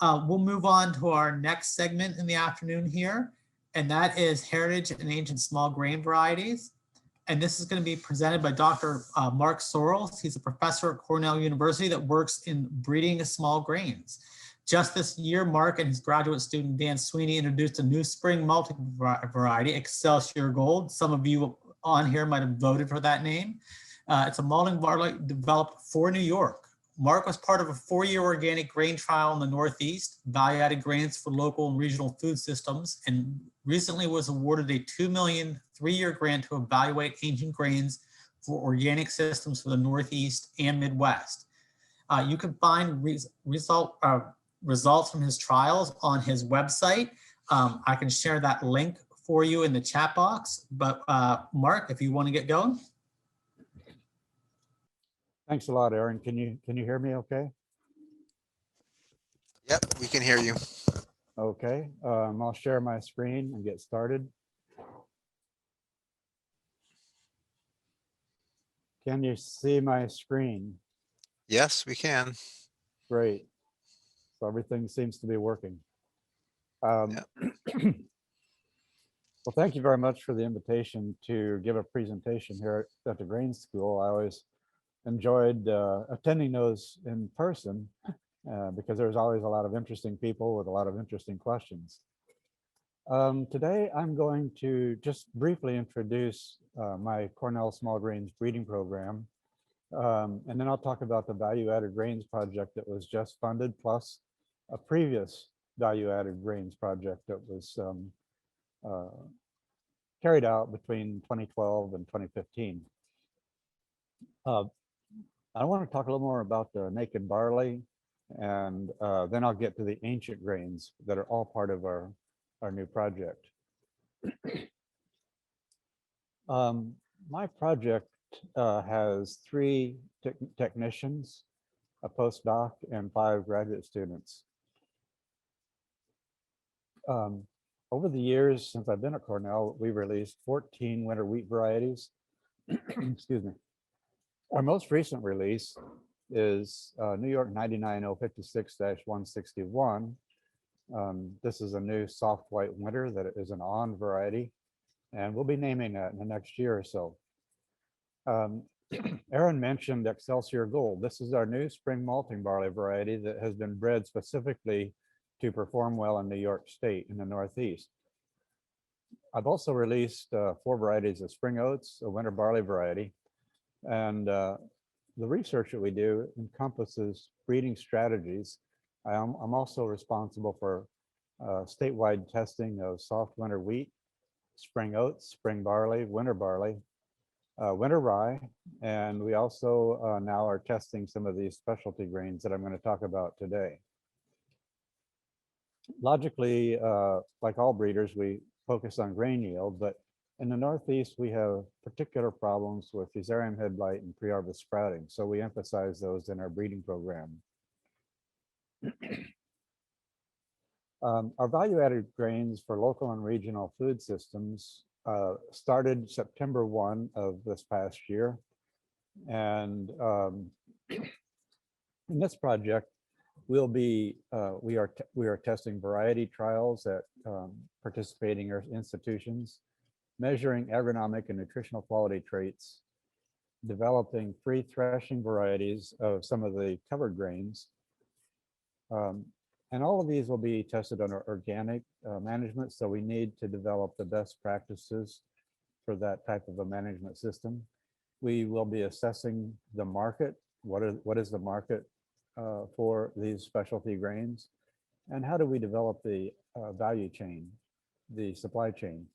We'll move on to our next segment in the afternoon here, and that is Heritage and Ancient Small Grain Varieties. And this is going to be presented by Dr. Mark Sorrells. He's a professor at Cornell University that works in breeding small grains. Just this year, Mark and his graduate student, Dan Sweeney, introduced a new spring malting variety, Excelsior Gold. Some of you on here might have voted for that name. It's a malting barley developed for New York. Mark was part of a 4-year organic grain trial in the Northeast, value-added grains for local and regional food systems, and recently was awarded a $2 million 3-year grant to evaluate ancient grains for organic systems for the Northeast and Midwest. You can find results from his trials on his website. I can share that link for you in the chat box, but Mark, if you want to get going. Thanks a lot, Aaron. Can you hear me okay? Yep, we can hear you. Okay, I'll share my screen and get started. Can you see my screen? Yes, we can. Great. So everything seems to be working. Well, thank you very much for the invitation to give a presentation here at the Grain School. I always enjoyed attending those in person because there's always a lot of interesting people with a lot of interesting questions. Today, I'm going to just briefly introduce my Cornell Small Grains Breeding Program. And then I'll talk about the value-added grains project that was just funded, plus a previous value-added grains project that was carried out between 2012 and 2015. I want to talk a little more about the naked barley, and then I'll get to the ancient grains that are all part of our new project. My project has 3 technicians, a postdoc, and 5 graduate students. Over the years since I've been at Cornell, we've released 14 winter wheat varieties. Excuse me. Our most recent release is New York 99056-161. This is a new soft white winter that is an on variety, and we'll be naming that in the next year or so. Aaron mentioned Excelsior Gold. This is our new spring malting barley variety that has been bred specifically to perform well in New York State in the Northeast. I've also released 4 varieties of spring oats, a winter barley variety, and the research that we do encompasses breeding strategies. I'm also responsible for statewide testing of soft winter wheat, spring oats, spring barley, winter rye, and we also now are testing some of these specialty grains that I'm going to talk about today. Logically, like all breeders, we focus on grain yield, but in the Northeast, we have particular problems with fusarium head blight and pre-harvest sprouting, so we emphasize those in our breeding program. Our value-added grains for local and regional food systems started September 1 of this past year, and in this project, we are testing variety trials at participating institutions, measuring agronomic and nutritional quality traits, developing free threshing varieties of some of the covered grains. And all of these will be tested under organic management, so we need to develop the best practices for that type of a management system. We will be assessing the market. What is the market for these specialty grains? And how do we develop the value chain, the supply chain?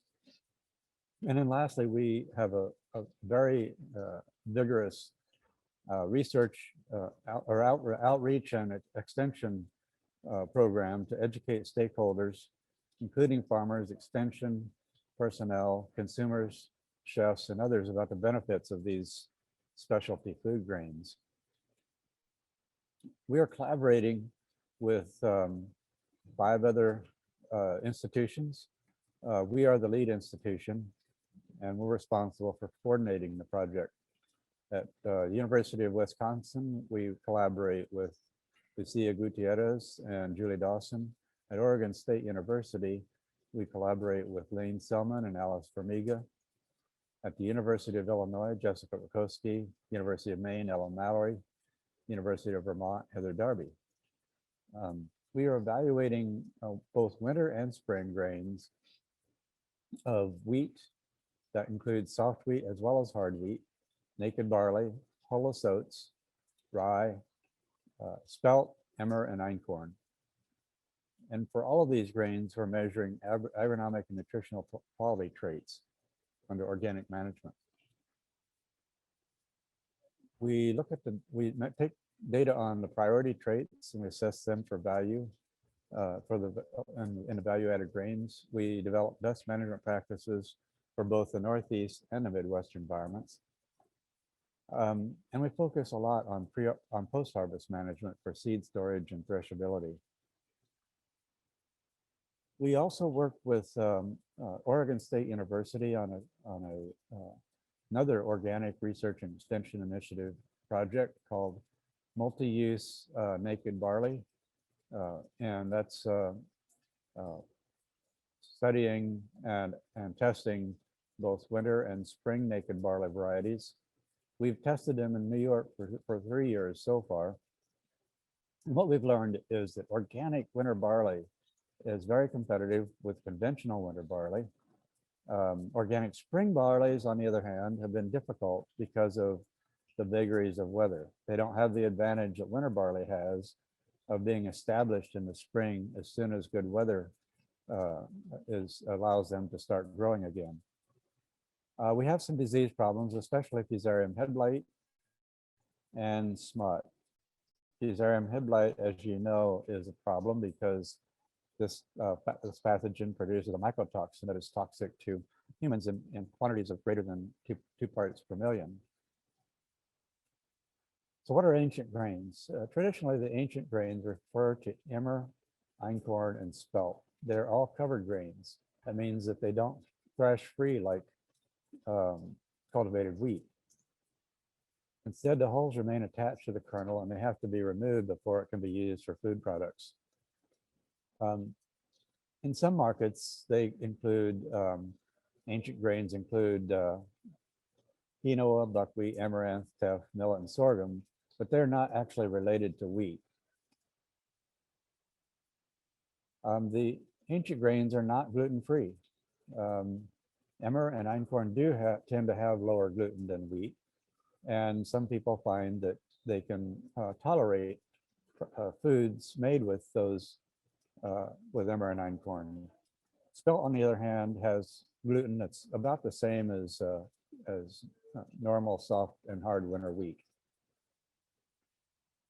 And then lastly, we have a very vigorous research outreach and extension program to educate stakeholders, including farmers, extension personnel, consumers, chefs, and others about the benefits of these specialty food grains. We are collaborating with 5 other institutions. We are the lead institution, and we're responsible for coordinating the project. At the University of Wisconsin, we collaborate with Lucia Gutierrez and Julie Dawson. At Oregon State University, we collaborate with Lane Selman and Alice Formiga. At the University of Illinois, Jessica Rakowski, University of Maine, Ellen Mallory, University of Vermont, Heather Darby. We are evaluating both winter and spring grains of wheat that includes soft wheat as well as hard wheat, naked barley, hulless oats, rye, spelt, emmer, and einkorn. And for all of these grains, we're measuring agronomic and nutritional quality traits under organic management. We take data on the priority traits and we assess them for value in the value-added grains. We develop best management practices for both the Northeast and the Midwest environments. And we focus a lot on post-harvest management for seed storage and threshability. We also work with Oregon State University on another organic research and extension initiative project called Multi-Use Naked Barley. And that's studying and testing both winter and spring naked barley varieties. We've tested them in New York for 3 years so far. And what we've learned is that organic winter barley is very competitive with conventional winter barley. Organic spring barleys, on the other hand, have been difficult because of the vagaries of weather. They don't have the advantage that winter barley has of being established in the spring as soon as good weather allows them to start growing again. We have some disease problems, especially Fusarium head blight and smut. Fusarium head blight, as you know, is a problem because this pathogen produces a mycotoxin that is toxic to humans in quantities of greater than 2 parts per million. So what are ancient grains? Traditionally, the ancient grains refer to emmer, einkorn, and spelt. They're all covered grains. That means that they don't thresh free like cultivated wheat. Instead, the hulls remain attached to the kernel and they have to be removed before it can be used for food products. In some markets, they include, ancient grains include quinoa, buckwheat, amaranth, teff, millet, and sorghum, but they're not actually related to wheat. The ancient grains are not gluten-free. Emmer and einkorn tend to have lower gluten than wheat, and some people find that they can tolerate foods made with those with emmer and einkorn. Spelt, on the other hand, has gluten that's about the same as normal soft and hard winter wheat.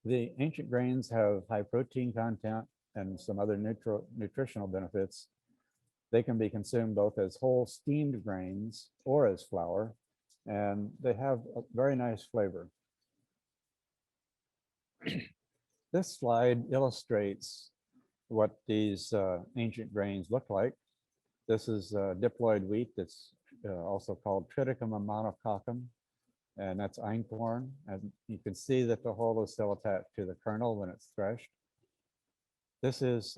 The ancient grains have high protein content and some other nutritional benefits. They can be consumed both as whole steamed grains or as flour, and they have a very nice flavor. This slide illustrates what these ancient grains look like. This is diploid wheat that's also called Triticum monococcum, and that's einkorn. And you can see that the hull is still attached to the kernel when it's threshed. This is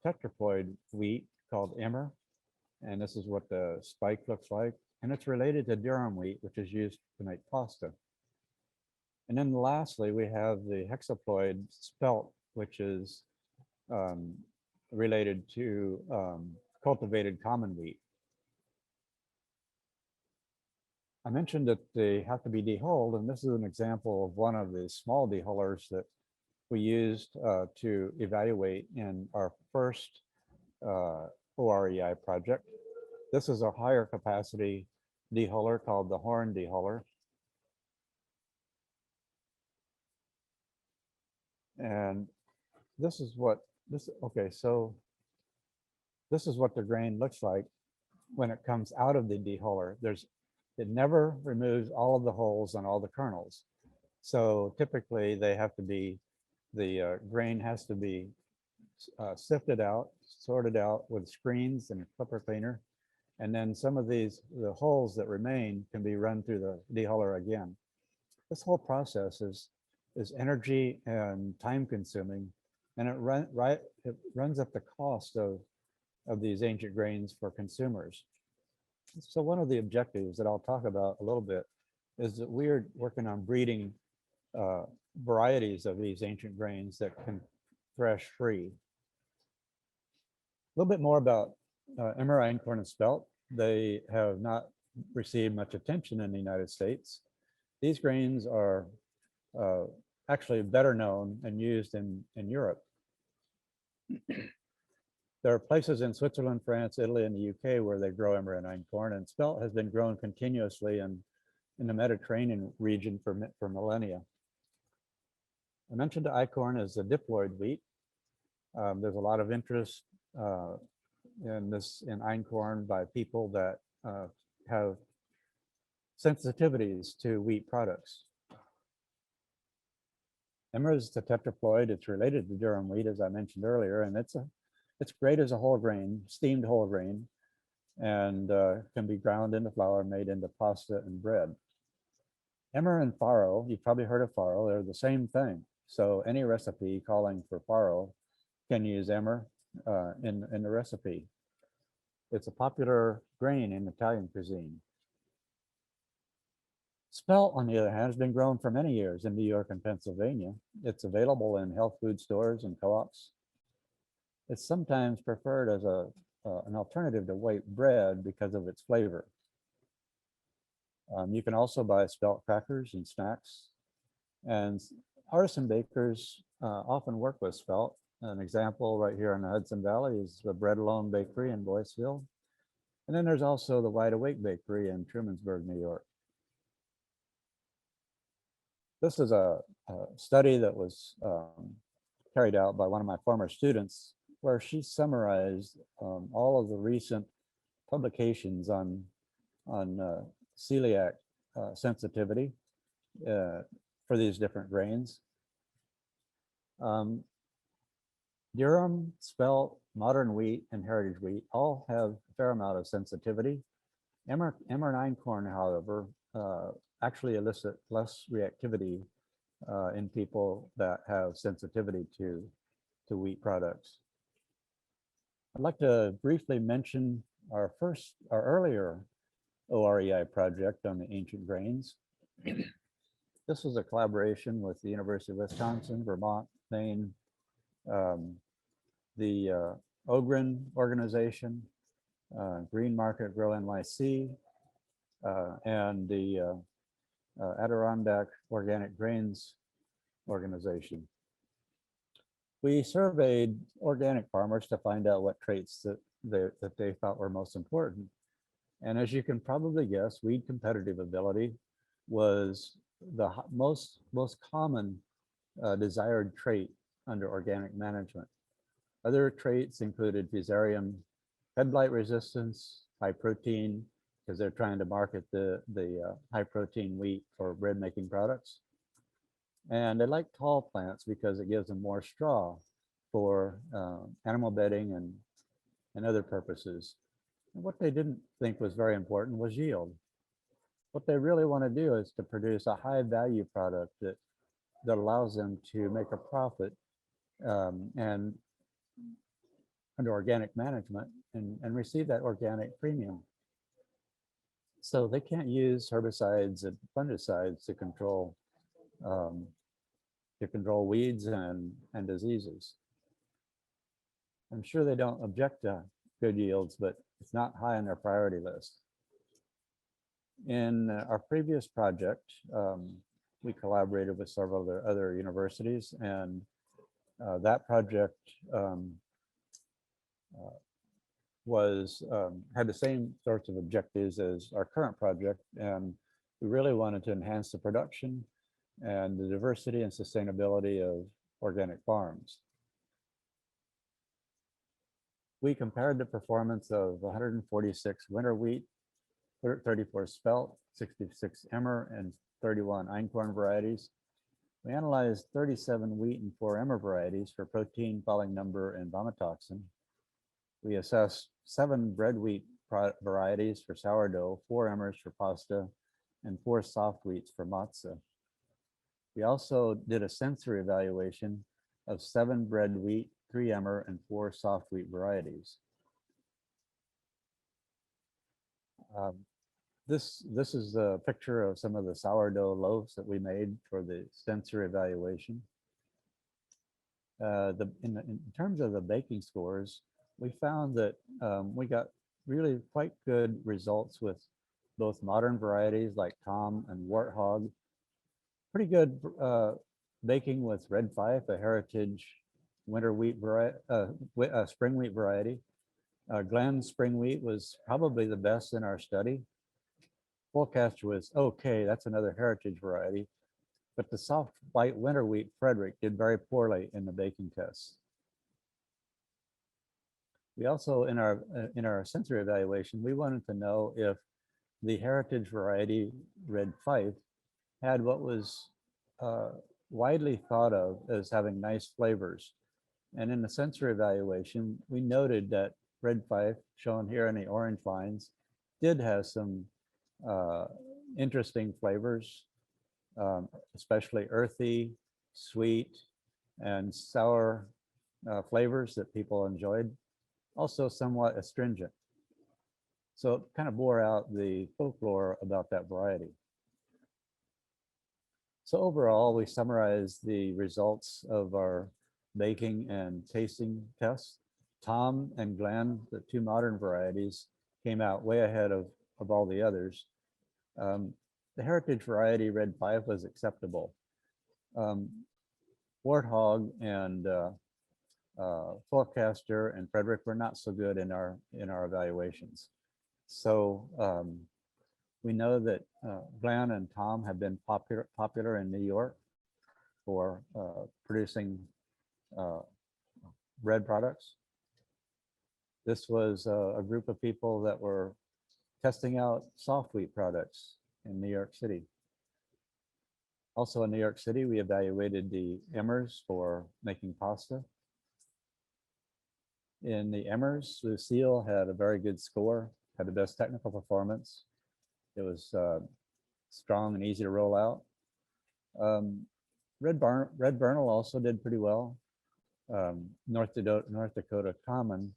tetraploid wheat called emmer, and this is what the spike looks like. And it's related to durum wheat, which is used to make pasta. And then lastly, we have the hexaploid spelt, which is related to cultivated common wheat. I mentioned that they have to be dehulled, and this is an example of one of the small dehullers that we used to evaluate in our first OREI project. This is a higher capacity dehuller called the Horn dehuller. And this is what so this is what the grain looks like when it comes out of the dehuller. It never removes all of the hulls on all the kernels. So typically they have to be, the grain has to be sifted out, sorted out with screens and a clipper cleaner. And then some of the hulls that remain can be run through the dehuller again. This whole process is is energy and time consuming, and it runs up the cost of these ancient grains for consumers. So one of the objectives that I'll talk about a little bit is that we're working on breeding uh, varieties of these ancient grains that can thresh free. A little bit more about emmer, einkorn, and spelt. They have not received much attention in the United States. These grains are actually better known and used in Europe. There are places in Switzerland, France, Italy, and the UK where they grow emmer and einkorn, and spelt has been grown continuously in the Mediterranean region for millennia. I mentioned einkorn as a diploid wheat. There's a lot of interest in einkorn by people that have sensitivities to wheat products. Emmer is the tetraploid. It's related to durum wheat, as I mentioned earlier, and it's great as a whole grain, steamed whole grain, and can be ground into flour, made into pasta and bread. Emmer and farro, you've probably heard of farro, they're the same thing. So any recipe calling for farro can use emmer in the recipe. It's a popular grain in Italian cuisine. Spelt, on the other hand, has been grown for many years in New York and Pennsylvania. It's available in health food stores and co-ops. It's sometimes preferred as an alternative to white bread because of its flavor. You can also buy spelt crackers and snacks. And artisan bakers often work with spelt. An example right here in the Hudson Valley is the Bread Alone Bakery in Boyceville. And then there's also the Wide Awake Bakery in Trumansburg, New York. This is a study that was carried out by one of my former students, where she summarized all of the recent publications on celiac sensitivity for these different grains. Durum, spelt, modern wheat, and heritage wheat all have a fair amount of sensitivity. Emmer and einkorn, however, actually elicit less reactivity in people that have sensitivity to wheat products. I'd like to briefly mention our earlier OREI project on the ancient grains. This was a collaboration with the University of Wisconsin, Vermont, Maine, the Ogren organization, Green Market Grow NYC, and the Adirondack Organic Grains organization. We surveyed organic farmers to find out what traits that they thought were most important. And as you can probably guess, weed competitive ability was the most common desired trait under organic management. Other traits included fusarium head blight resistance, high protein, because they're trying to market the high protein wheat for bread making products. And they like tall plants because it gives them more straw for animal bedding and other purposes. And what they didn't think was very important was yield. What they really want to do is to produce a high value product that allows them to make a profit and under organic management and receive that organic premium. So they can't use herbicides and fungicides to control weeds and diseases. I'm sure they don't object to good yields, but it's not high on their priority list. In our previous project, we collaborated with several other universities, and that project had the same sorts of objectives as our current project, and we really wanted to enhance the production and the diversity and sustainability of organic farms. We compared the performance of 146 winter wheat, 34 spelt, 66 emmer, and 31 einkorn varieties. We analyzed 37 wheat and 4 emmer varieties for protein, falling number, and vomitoxin. We assessed 7 bread wheat varieties for sourdough, 4 emmers for pasta, and 4 soft wheats for matzah. We also did a sensory evaluation of 7 bred wheat, 3 emmer, and 4 soft wheat varieties. This is a picture of some of the sourdough loaves that we made for the sensory evaluation. In terms of the baking scores, we found that we got really quite good results with both modern varieties like Tom and Warthog. Pretty good baking with Red Fife, a heritage winter wheat variety, spring wheat variety. Glen spring wheat was probably the best in our study. Forecaster was okay, that's another heritage variety. But the soft white winter wheat Frederick did very poorly in the baking tests. We also, in our sensory evaluation, we wanted to know if the heritage variety Red Fife had what was widely thought of as having nice flavors. And in the sensory evaluation, we noted that Red Fife, shown here in the orange lines, did have some interesting flavors, especially earthy, sweet, and sour flavors that people enjoyed. Also somewhat astringent. So it kind of bore out the folklore about that variety. So overall, we summarized the results of our baking and tasting tests. Tom and Glen, the 2 modern varieties, came out way ahead of all the others. The heritage variety Red Fife was acceptable. Warthog and Forecaster and Frederick were not so good in our evaluations. So we know that Glen and Tom have been popular in New York for producing bread products. This was a group of people that were testing out soft wheat products in New York City. Also in New York City, we evaluated the emmers for making pasta. In the emmers, Lucille had a very good score, had the best technical performance. It was strong and easy to roll out. Red Bernal also did pretty well. North Dakota Common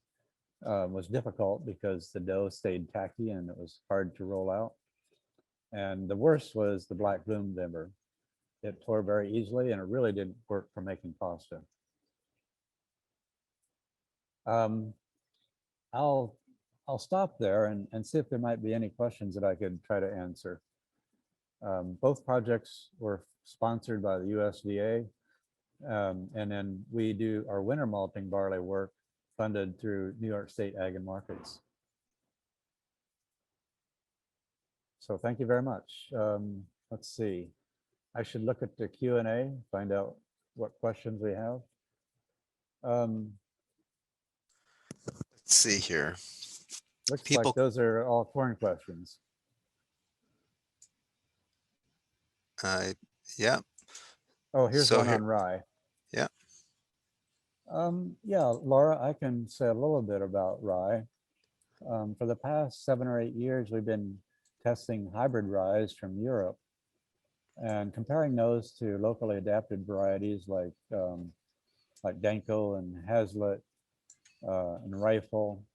was difficult because the dough stayed tacky and it was hard to roll out. And the worst was the Black Bloom emmer. It tore very easily and it really didn't work for making pasta. I'll stop there and see if there might be any questions that I could try to answer. Both projects were sponsored by the USDA, and then we do our winter malting barley work funded through New York State Ag and Markets. So thank you very much. Let's see. I should look at the Q&A, find out what questions we have. Let's see here. Looks People- like those are all corn questions. Yeah, Oh, here's So one here- on rye. Yeah. Yeah, Laura, I can say a little bit about rye. For the past 7 or 8 years, we've been testing hybrid ryes from Europe and comparing those to locally adapted varieties like Danko and Hazlitt and Rifle.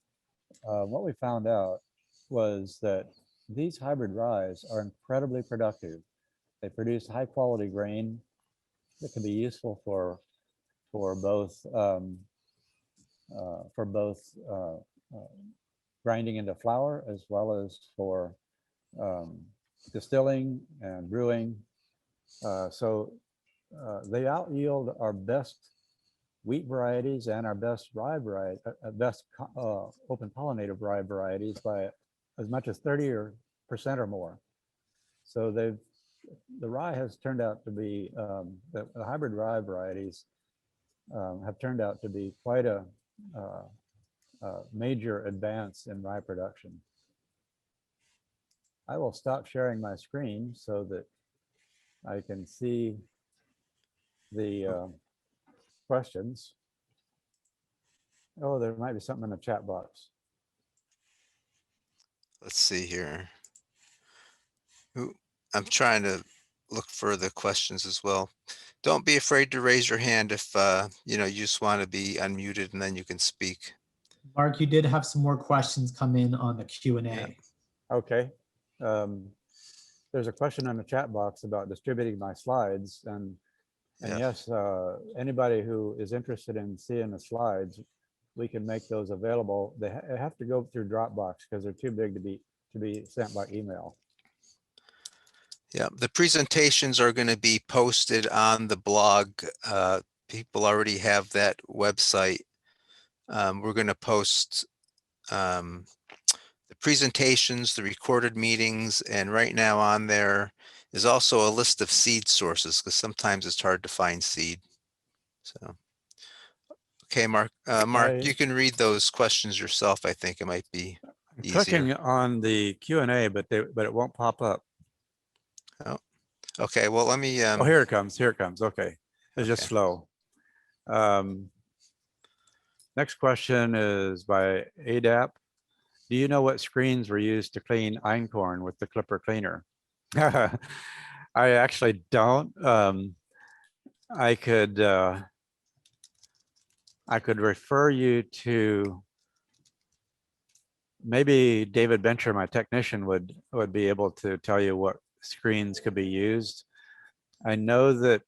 What we found out was that these hybrid ryes are incredibly productive. They produce high quality grain that can be useful for both grinding into flour as well as for distilling and brewing. So they out yield our best wheat varieties and our best rye variety, best open pollinated rye varieties by as much as 30% or more. So the rye has turned out to be, the hybrid rye varieties have turned out to be quite a major advance in rye production. I will stop sharing my screen so that I can see the questions. Oh, there might be something in the chat box. let's see here. I'm trying to look for the questions as well. Don't be afraid to raise your hand if, you just want to be unmuted and then you can speak. Mark, you did have some more questions come in on the Q&A. Yeah. Okay. There's a question on the chat box about distributing my slides, and Yeah. yes, anybody who is interested in seeing the slides, we can make those available. They have to go through Dropbox because they're too big to be sent by email. Yeah, the presentations are going to be posted on the blog. People already have that website. We're going to post the presentations, the recorded meetings, and right now on there is also a list of seed sources because sometimes it's hard to find seed. So, okay, Mark, you can read those questions yourself. I think it might be easier. Clicking on the Q&A, but it won't pop up. Oh, okay. Well, let me. Oh, here it comes. Here it comes. Okay, it's just slow. Next question is by ADAP. Do you know what screens were used to clean einkorn with the Clipper cleaner? I actually don't. I could refer you to maybe David Bencher, my technician, would be able to tell you what screens could be used. I know that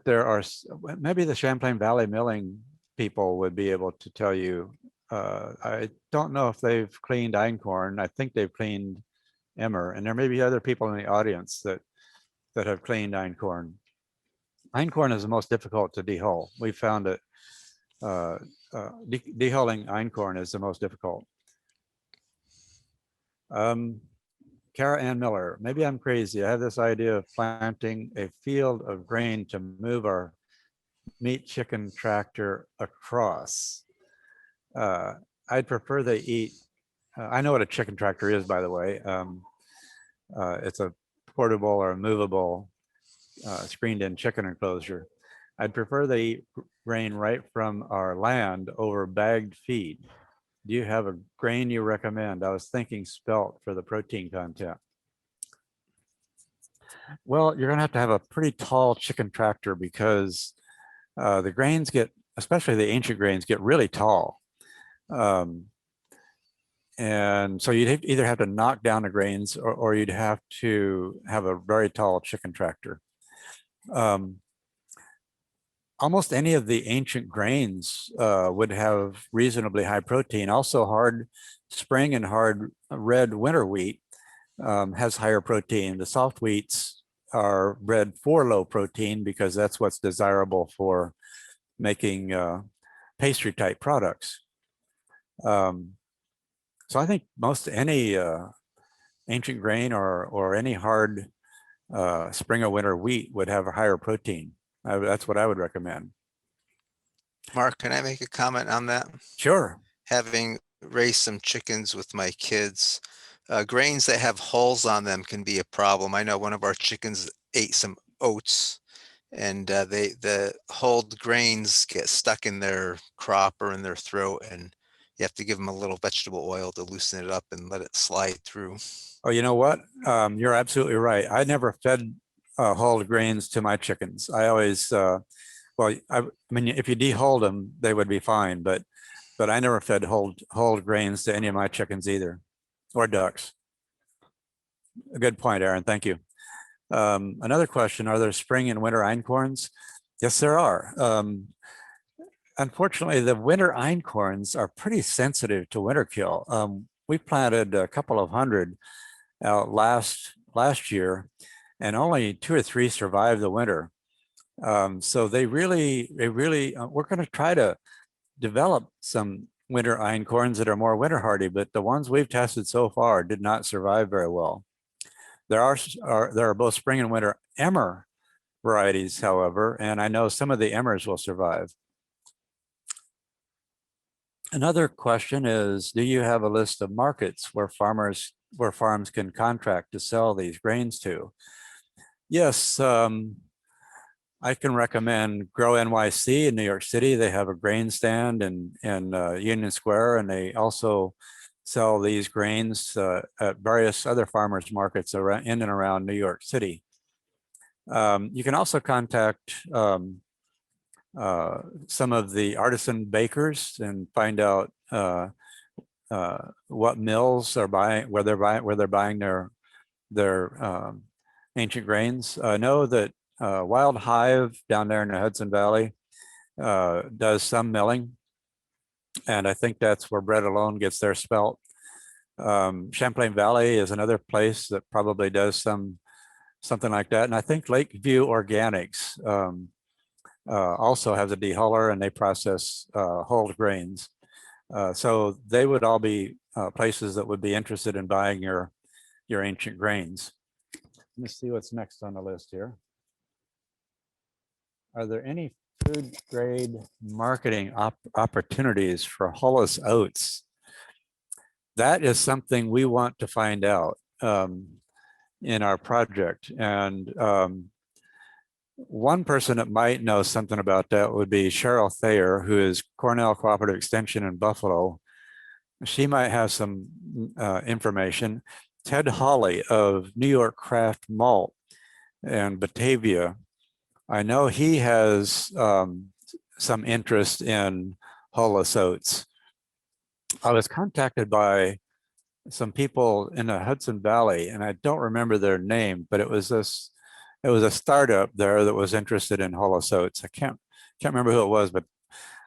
there are, maybe the Champlain Valley milling people would be able to tell you. I don't know if they've cleaned einkorn. I think they've cleaned emmer, and there may be other people in the audience that have cleaned einkorn. Einkorn is the most difficult to dehull. We found it. Dehulling einkorn is the most difficult. Kara Ann Miller, maybe I'm crazy. I have this idea of planting a field of grain to move our meat chicken tractor across. I'd prefer they eat. I know what a chicken tractor is, by the way. It's a portable or a movable screened-in chicken enclosure. I'd prefer they eat grain right from our land over bagged feed. Do you have a grain you recommend? I was thinking spelt for the protein content. Well, you're going to have a pretty tall chicken tractor because the grains get, especially the ancient grains, get really tall. And so you'd either have to knock down the grains or you'd have to have a very tall chicken tractor. Almost any of the ancient grains would have reasonably high protein. Also, hard spring and hard red winter wheat has higher protein. The soft wheats are bred for low protein because that's what's desirable for making pastry type products. So I think most any ancient grain or any hard spring or winter wheat would have a higher protein. That's what I would recommend. Mark, can I make a comment on that? Sure. Having raised some chickens with my kids, grains that have hulls on them can be a problem. I know one of our chickens ate some oats, and the hulled grains get stuck in their crop or in their throat, and you have to give them a little vegetable oil to loosen it up and let it slide through. Oh, you know what? You're absolutely right. I never fed hulled grains to my chickens. I always, well, I mean, if you dehulled them, they would be fine, but I never fed hulled grains to any of my chickens either, or ducks. A good point, Aaron. Thank you. Another question: are there spring and winter einkorns? Yes, there are. Unfortunately, the winter einkorns are pretty sensitive to winter kill. We planted a couple of hundred out last year, and only 2 or 3 survived the winter. So they really, we're going to try to develop some winter einkorns that are more winter hardy, but the ones we've tested so far did not survive very well. There are both spring and winter emmer varieties, however, and I know some of the emmers will survive. Another question is, do you have a list of markets where farms can contract to sell these grains to? Yes, I can recommend Grow NYC in New York City. They have a grain stand in Union Square, and they also sell these grains at various other farmers markets around, in and around New York City. You can also contact some of the artisan bakers and find out what mills are buying, where they're buying their ancient grains. I know that Wild Hive down there in the Hudson Valley does some milling, and I think that's where Bread Alone gets their spelt. Champlain Valley is another place that probably does something like that, and I think Lakeview Organics also has a dehuller, and they process hulled grains. So they would all be places that would be interested in buying your ancient grains. Let me see what's next on the list here. Are there any food grade marketing opportunities for hulless oats? That is something we want to find out in our project. And one person that might know something about that would be Cheryl Thayer, who is Cornell Cooperative Extension in Buffalo. She might have some information. Ted Hawley of New York Craft Malt and Batavia, I know he has some interest in hulless oats. I was contacted by some people in the Hudson Valley, and I don't remember their name, but it was a startup there that was interested in hulless oats. I can't remember who it was, but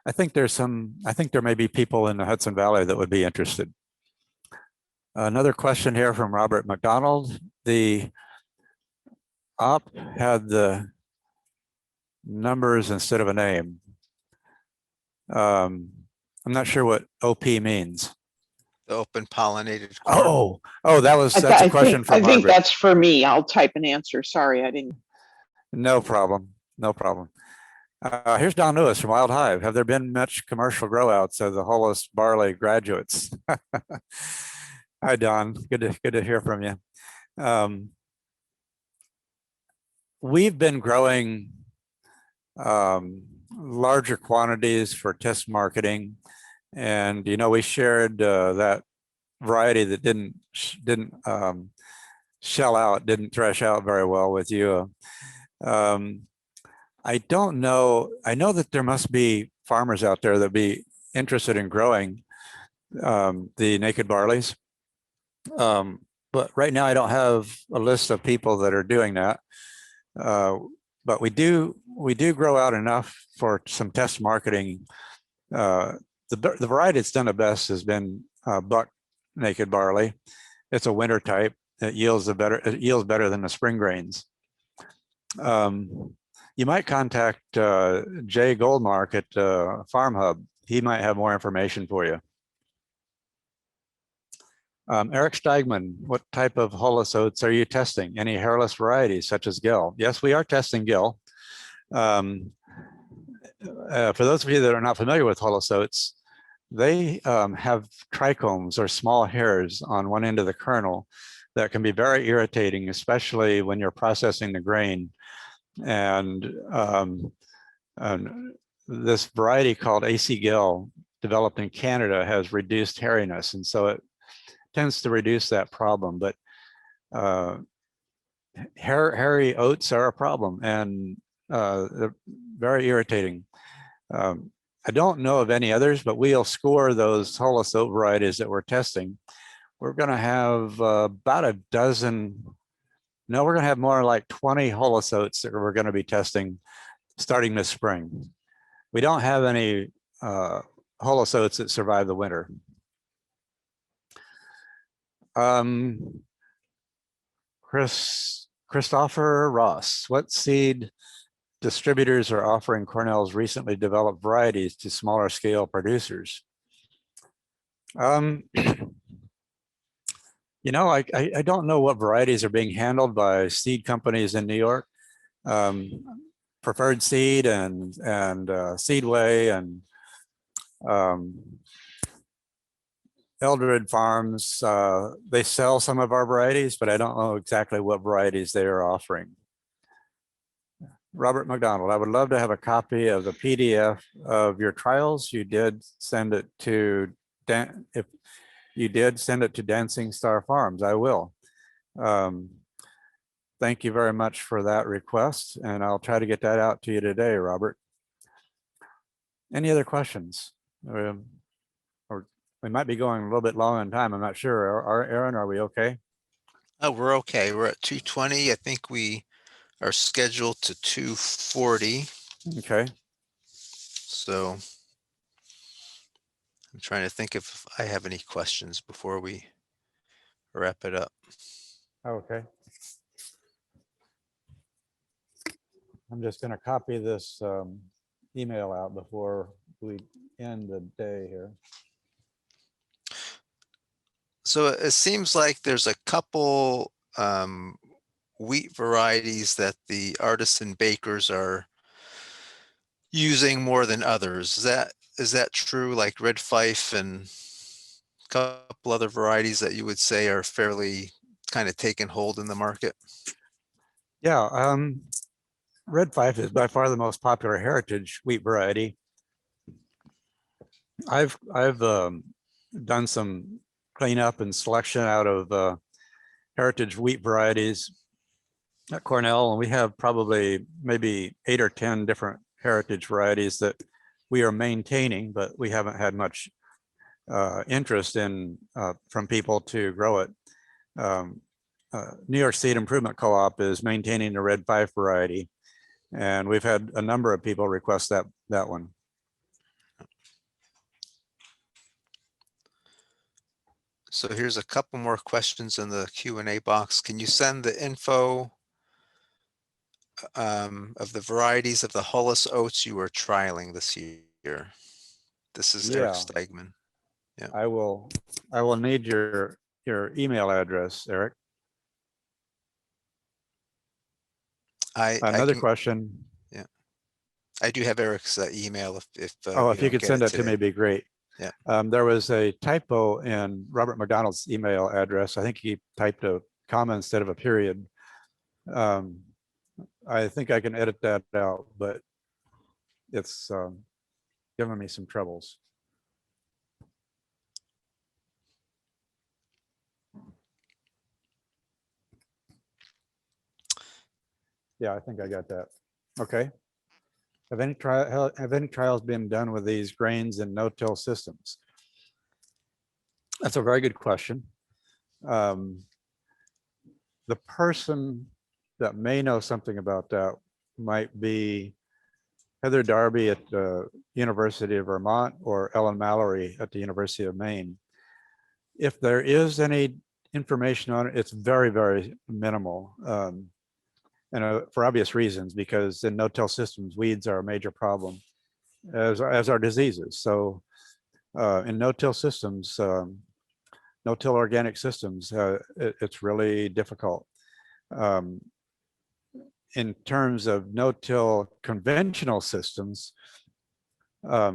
I think there may be people in the Hudson Valley that would be interested. Another question here from Robert McDonald. The op had the numbers instead of a name. I'm not sure what OP means. The open pollinated corn. Oh, that's a question for I think Margaret. that's for me. I'll type an answer. Sorry, I didn't. No problem. No problem. Here's Don Lewis from Wild Hive. Have there been much commercial grow outs of the hulless barley graduates? Hi, Don. Good to hear from you. We've been growing larger quantities for test marketing, and we shared that variety that didn't shell out, didn't thresh out very well with you. I don't know. I know that there must be farmers out there that be interested in growing the naked barleys. But right now I don't have a list of people that are doing that. But we do grow out enough for some test marketing. The variety that's done the best has been buck naked barley. It's a winter type. It yields better than the spring grains. You might contact Jay Goldmark at Farm Hub. He might have more information for you. Eric Steigman, what type of hulless oats are you testing? Any hairless varieties such as Gill? Yes, we are testing Gill. For those of you that are not familiar with hulless oats, they have trichomes or small hairs on one end of the kernel that can be very irritating, especially when you're processing the grain. And this variety called AC Gill, developed in Canada, has reduced hairiness, and so it tends to reduce that problem. But hairy oats are a problem, and they're very irritating. I don't know of any others, but we'll score those hulless oat varieties that we're testing. We're going to have about a dozen. No, we're going to have more like 20 hulless oats that we're going to be testing starting this spring. We don't have any hulless oats that survive the winter. Christopher Ross, what seed distributors are offering Cornell's recently developed varieties to smaller scale producers? I don't know what varieties are being handled by seed companies in New York. Preferred Seed and Seedway and Eldred Farms, they sell some of our varieties, but I don't know exactly what varieties they are offering. Robert McDonald, I would love to have a copy of the PDF of your trials. You did send it to Dan. If you did send it to Dancing Star Farms. I will. Thank you very much for that request, and I'll try to get that out to you today, Robert. Any other questions? Or we might be going a little bit long on time. I'm not sure. Aaron, are we okay? Oh, we're okay. We're at 2:20. I think we are scheduled to 2:40. Okay. So I'm trying to think if I have any questions before we wrap it up. Okay. I'm just going to copy this email out before we end the day here. So it seems like there's a couple wheat varieties that the artisan bakers are using more than others. Is that true? Like Red Fife and a couple other varieties that you would say are fairly kind of taken hold in the market? Yeah, Red Fife is by far the most popular heritage wheat variety. I've done some cleanup and selection out of heritage wheat varieties at Cornell, and we have probably maybe 8 or 10 different heritage varieties that we are maintaining, but we haven't had much interest in from people to grow it. New York Seed Improvement Co-op is maintaining the Red Fife variety, and we've had a number of people request that one. So here's a couple more questions in the Q&A box. Can you send the info of the varieties of the hulless oats you were trialing this year? This is Eric Yeah. Steigman. Yeah. I will need your email address, Eric. Another question. Yeah, I do have Eric's email. If If you could send that to me, it'd be great. Yeah. There was a typo in Robert McDonald's email address. I think he typed a comma instead of a period. I think I can edit that out, but it's giving me some troubles. Yeah, I think I got that. Okay. Have any trials been done with these grains in no-till systems? That's a very good question. The person that may know something about that might be Heather Darby at the University of Vermont or Ellen Mallory at the University of Maine. If there is any information on it, it's very, very minimal. And for obvious reasons, because in no-till systems, weeds are a major problem, as are diseases. So in no-till systems, no-till organic systems, it's really difficult. In terms of no-till conventional systems, I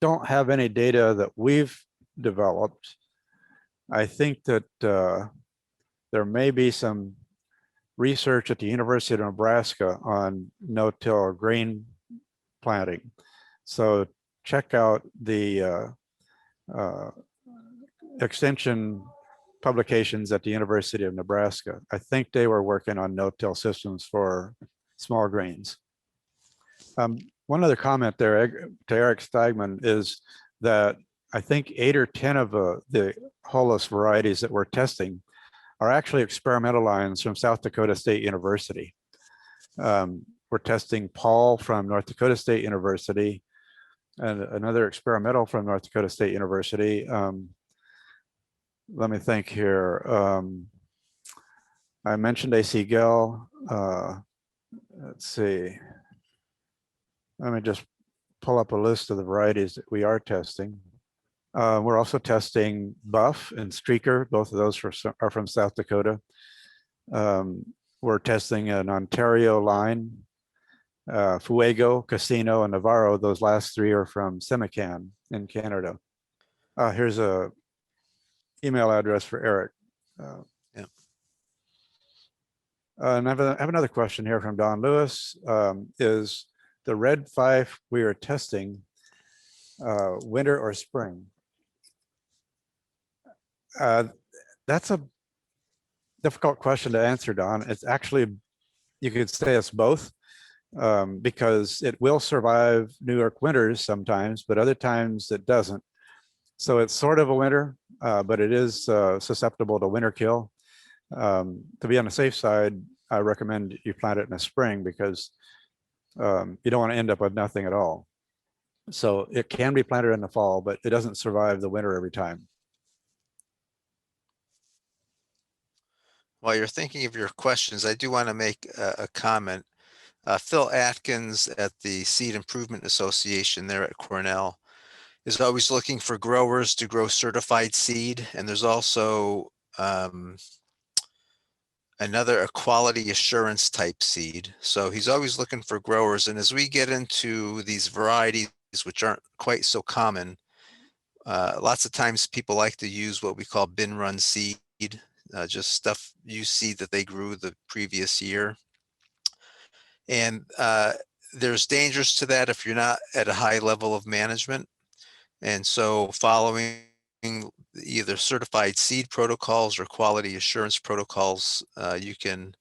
don't have any data that we've developed. I think that there may be some research at the University of Nebraska on no-till grain planting. So check out the extension publications at the University of Nebraska. I think they were working on no-till systems for small grains. One other comment there to Eric Steigman is that I think 8 or 10 of the hulless varieties that we're testing are actually experimental lines from South Dakota State University. We're testing Paul from North Dakota State University and another experimental from North Dakota State University. Let me think here. I mentioned AC Gell. Let's see. Let me just pull up a list of the varieties that we are testing. We're also testing Buff and Streaker. Both of those are from South Dakota. We're testing an Ontario line, Fuego, Casino, and Navarro. Those last 3 are from Semican in Canada. Here's a email address for Eric. Yeah. And I have another question here from Don Lewis. Is the Red Fife we are testing winter or spring? That's a difficult question to answer, Don. It's actually, you could say it's both, because it will survive New York winters sometimes, but other times it doesn't. So it's sort of a winter, but it is susceptible to winter kill. To be on the safe side, I recommend you plant it in the spring because you don't want to end up with nothing at all. So it can be planted in the fall, but it doesn't survive the winter every time. While you're thinking of your questions, I do want to make a comment. Phil Atkins at the Seed Improvement Association there at Cornell is always looking for growers to grow certified seed. And there's also a quality assurance type seed. So he's always looking for growers. And as we get into these varieties, which aren't quite so common, lots of times people like to use what we call bin run seed, just stuff you see that they grew the previous year. And there's dangers to that if you're not at a high level of management. And so following either certified seed protocols or quality assurance protocols, you can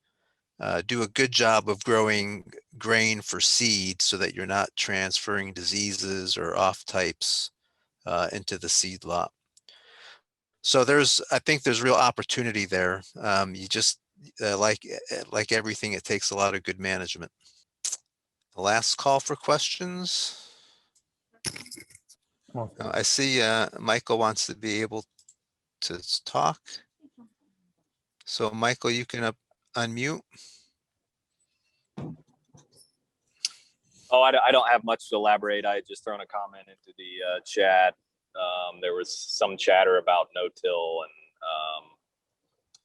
do a good job of growing grain for seed so that you're not transferring diseases or off types into the seed lot. So I think there's real opportunity there. You just, like everything, it takes a lot of good management. Last call for questions. I see Michael wants to be able to talk. So Michael, you can unmute. Oh, I don't have much to elaborate. I had just thrown a comment into the chat. There was some chatter about no-till, and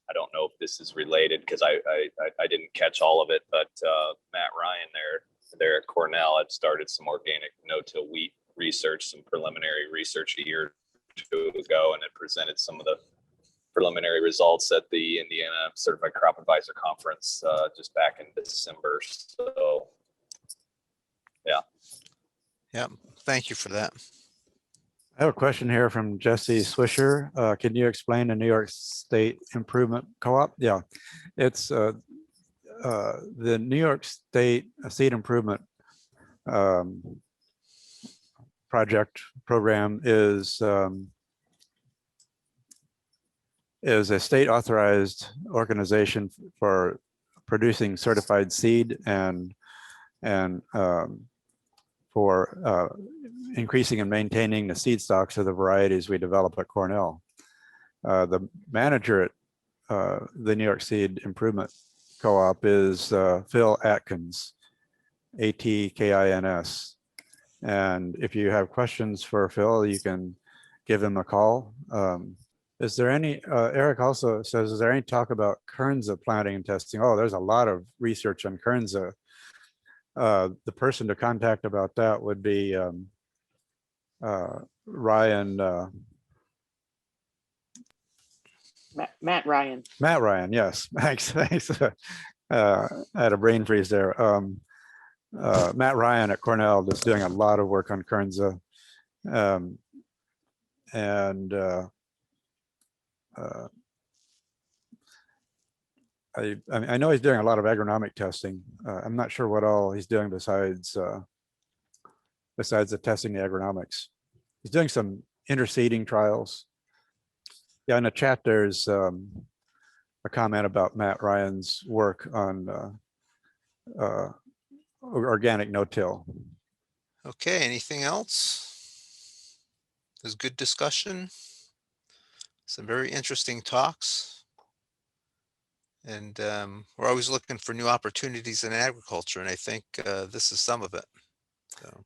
I don't know if this is related because I didn't catch all of it, but Matt Ryan there at Cornell had started some organic no-till wheat research, some preliminary research a year or two ago, and had presented some of the preliminary results at the Indiana Certified Crop Advisor Conference just back in December. So, yeah. Yeah, thank you for that. I have a question here from Jesse Swisher. Can you explain the New York State Improvement Co-op? Yeah, it's the New York State Seed Improvement program is a state authorized organization for producing certified seed and for increasing and maintaining the seed stocks of the varieties we develop at Cornell. The manager at the New York Seed Improvement Co-op is Phil Atkins, A-T-K-I-N-S. And if you have questions for Phil, you can give him a call. Is there any, Eric also says, is there any talk about Kernza planting and testing? Oh, there's a lot of research on Kernza. The person to contact about that would be Ryan. Matt Ryan. Matt Ryan, yes, thanks. I had a brain freeze there. Matt Ryan at Cornell is doing a lot of work on Kernza. I know he's doing a lot of agronomic testing. I'm not sure what all he's doing besides the testing the agronomics. He's doing some interseeding trials. Yeah, in the chat there's a comment about Matt Ryan's work on organic no-till. Okay, anything else? There's good discussion. Some very interesting talks. And we're always looking for new opportunities in agriculture, and I think this is some of it. So.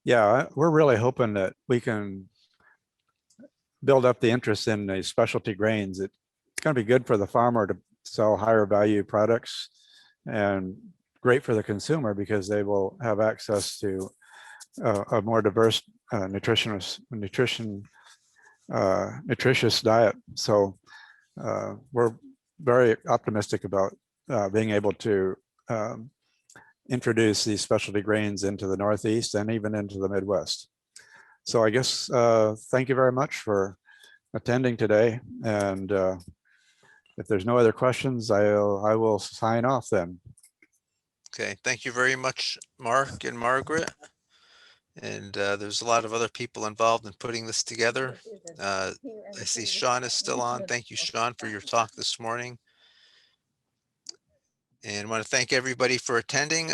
Yeah, we're really hoping that we can build up the interest in the specialty grains. It's going to be good for the farmer to sell higher value products and great for the consumer because they will have access to a more diverse nutritious diet. So we're very optimistic about being able to introduce these specialty grains into the Northeast and even into the Midwest. So I guess thank you very much for attending today. And if there's no other questions, I will sign off then. Okay, thank you very much, Mark and Margaret. And there's a lot of other people involved in putting this together. I see Sean is still on. Thank you, Sean, for your talk this morning. And want to thank everybody for attending.